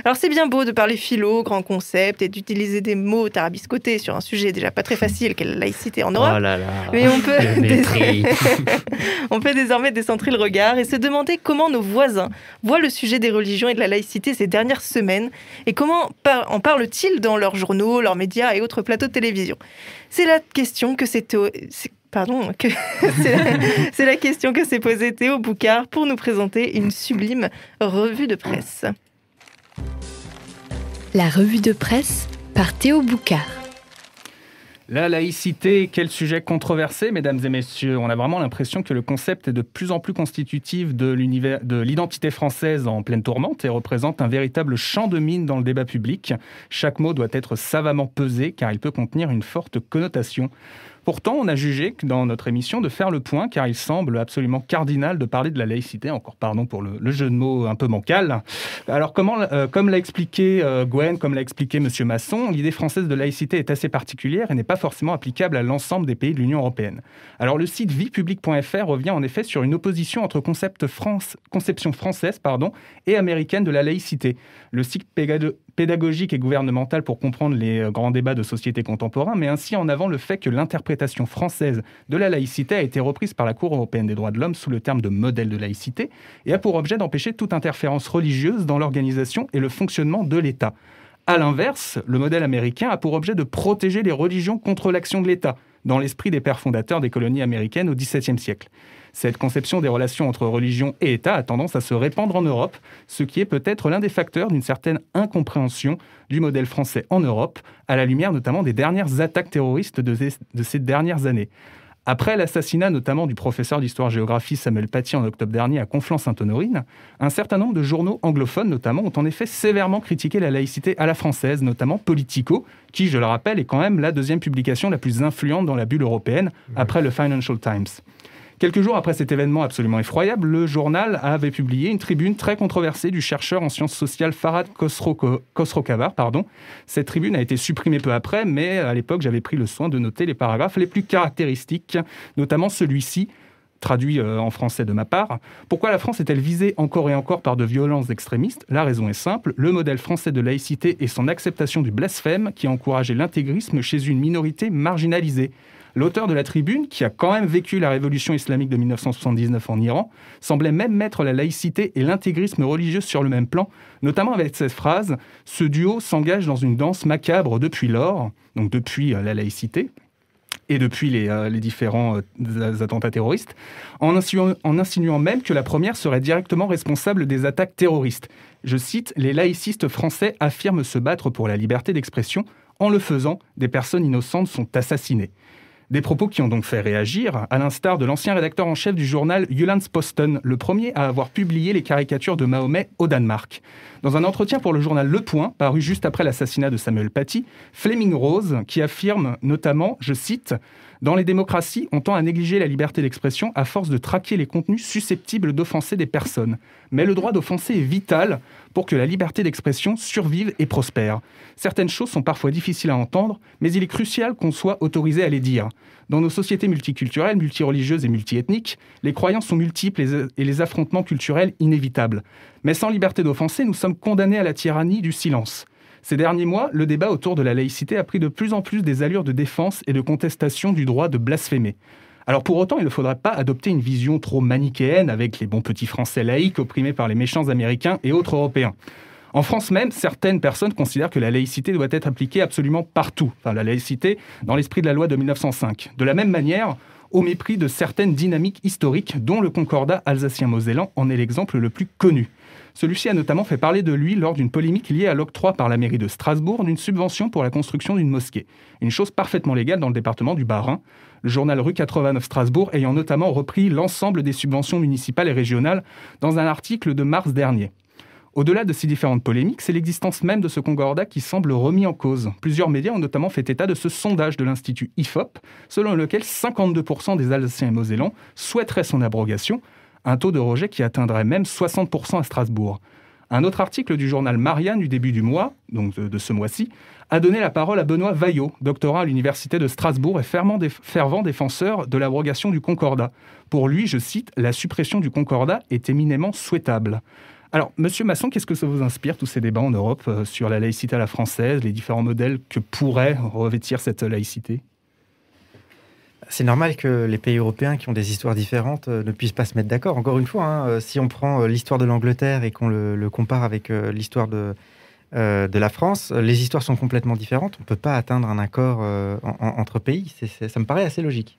Alors c'est bien beau de parler philo, grands concepts et d'utiliser des mots tarabiscotés sur un sujet déjà pas très facile qu'est la laïcité en Europe. Oh là là, Mais on peut, le mépris. on peut désormais décentrer le regard et se demander comment nos voisins voient le sujet des religions et de la laïcité ces dernières semaines et comment en parlent-ils dans leurs journaux, leurs médias et autres plateaux de télévision. C'est la question que c'est la question que s'est posée Théo Boucard pour nous présenter une sublime revue de presse. La revue de presse par Théo Boucard. La laïcité, quel sujet controversé, mesdames et messieurs. On a vraiment l'impression que le concept est de plus en plus constitutif de l'identité française en pleine tourmente et représente un véritable champ de mine dans le débat public. Chaque mot doit être savamment pesé car il peut contenir une forte connotation. Pourtant, on a jugé dans notre émission de faire le point, car il semble absolument cardinal de parler de la laïcité, encore pardon pour le jeu de mots un peu bancal. Alors, comme l'a expliqué Gwen, comme l'a expliqué M. Masson, l'idée française de laïcité est assez particulière et n'est pas forcément applicable à l'ensemble des pays de l'Union européenne. Alors, le site viepublique.fr revient en effet sur une opposition entre conception française et américaine de la laïcité. Le site pédagogique et gouvernemental pour comprendre les grands débats de société contemporains, met ainsi en avant le fait que l'interprétation française de la laïcité a été reprise par la Cour européenne des droits de l'homme sous le terme de modèle de laïcité et a pour objet d'empêcher toute interférence religieuse dans l'organisation et le fonctionnement de l'État. À l'inverse, le modèle américain a pour objet de protéger les religions contre l'action de l'État, dans l'esprit des pères fondateurs des colonies américaines au XVIIe siècle. Cette conception des relations entre religion et État a tendance à se répandre en Europe, ce qui est peut-être l'un des facteurs d'une certaine incompréhension du modèle français en Europe, à la lumière notamment des dernières attaques terroristes de ces dernières années. Après l'assassinat notamment du professeur d'histoire-géographie Samuel Paty en octobre dernier à Conflans-Sainte-Honorine, un certain nombre de journaux anglophones notamment ont en effet sévèrement critiqué la laïcité à la française, notamment Politico, qui, je le rappelle, est quand même la deuxième publication la plus influente dans la bulle européenne, après le Financial Times. Quelques jours après cet événement absolument effroyable, le journal avait publié une tribune très controversée du chercheur en sciences sociales Farhad Khosrokhavar. Cette tribune a été supprimée peu après, mais à l'époque, j'avais pris le soin de noter les paragraphes les plus caractéristiques, notamment celui-ci, traduit en français de ma part. Pourquoi la France est-elle visée encore et encore par de violences extrémistes ? La raison est simple, le modèle français de laïcité et son acceptation du blasphème qui a encouragé l'intégrisme chez une minorité marginalisée. L'auteur de la tribune, qui a quand même vécu la révolution islamique de 1979 en Iran, semblait même mettre la laïcité et l'intégrisme religieux sur le même plan, notamment avec cette phrase « Ce duo s'engage dans une danse macabre depuis lors », donc depuis la laïcité, et depuis les différents attentats terroristes, en insinuant même que la première serait directement responsable des attaques terroristes. Je cite « Les laïcistes français affirment se battre pour la liberté d'expression. En le faisant, des personnes innocentes sont assassinées. » Des propos qui ont donc fait réagir, à l'instar de l'ancien rédacteur en chef du journal Jyllands-Posten, le premier à avoir publié les caricatures de Mahomet au Danemark. Dans un entretien pour le journal Le Point, paru juste après l'assassinat de Samuel Paty, Fleming Rose, qui affirme notamment, je cite, « Dans les démocraties, on tend à négliger la liberté d'expression à force de traquer les contenus susceptibles d'offenser des personnes. Mais le droit d'offenser est vital pour que la liberté d'expression survive et prospère. Certaines choses sont parfois difficiles à entendre, mais il est crucial qu'on soit autorisé à les dire. Dans nos sociétés multiculturelles, multireligieuses et multiethniques, les croyances sont multiples et les affrontements culturels inévitables. Mais sans liberté d'offenser, nous sommes condamnés à la tyrannie du silence. » Ces derniers mois, le débat autour de la laïcité a pris de plus en plus des allures de défense et de contestation du droit de blasphémer. Alors pour autant, il ne faudrait pas adopter une vision trop manichéenne avec les bons petits Français laïcs opprimés par les méchants Américains et autres Européens. En France même, certaines personnes considèrent que la laïcité doit être appliquée absolument partout. Enfin, la laïcité dans l'esprit de la loi de 1905. De la même manière, au mépris de certaines dynamiques historiques, dont le Concordat alsacien-mosellan en est l'exemple le plus connu. Celui-ci a notamment fait parler de lui lors d'une polémique liée à l'octroi par la mairie de Strasbourg d'une subvention pour la construction d'une mosquée. Une chose parfaitement légale dans le département du Bas-Rhin. Le journal Rue 89 Strasbourg ayant notamment repris l'ensemble des subventions municipales et régionales dans un article de mars dernier. Au-delà de ces différentes polémiques, c'est l'existence même de ce concordat qui semble remis en cause. Plusieurs médias ont notamment fait état de ce sondage de l'Institut IFOP, selon lequel 52% des Alsaciens et Mosellans souhaiteraient son abrogation, un taux de rejet qui atteindrait même 60% à Strasbourg. Un autre article du journal Marianne du début du mois, donc de ce mois-ci, a donné la parole à Benoît Vaillot, doctorant à l'Université de Strasbourg et fervent défenseur de l'abrogation du Concordat. Pour lui, je cite, « La suppression du Concordat est éminemment souhaitable ». Alors, Monsieur Masson, qu'est-ce que ça vous inspire, tous ces débats en Europe sur la laïcité à la française, les différents modèles que pourrait revêtir cette laïcité ? C'est normal que les pays européens qui ont des histoires différentes ne puissent pas se mettre d'accord. Encore une fois, si on prend l'histoire de l'Angleterre et qu'on le compare avec l'histoire de la France, les histoires sont complètement différentes. On ne peut pas atteindre un accord entre pays. Ça me paraît assez logique.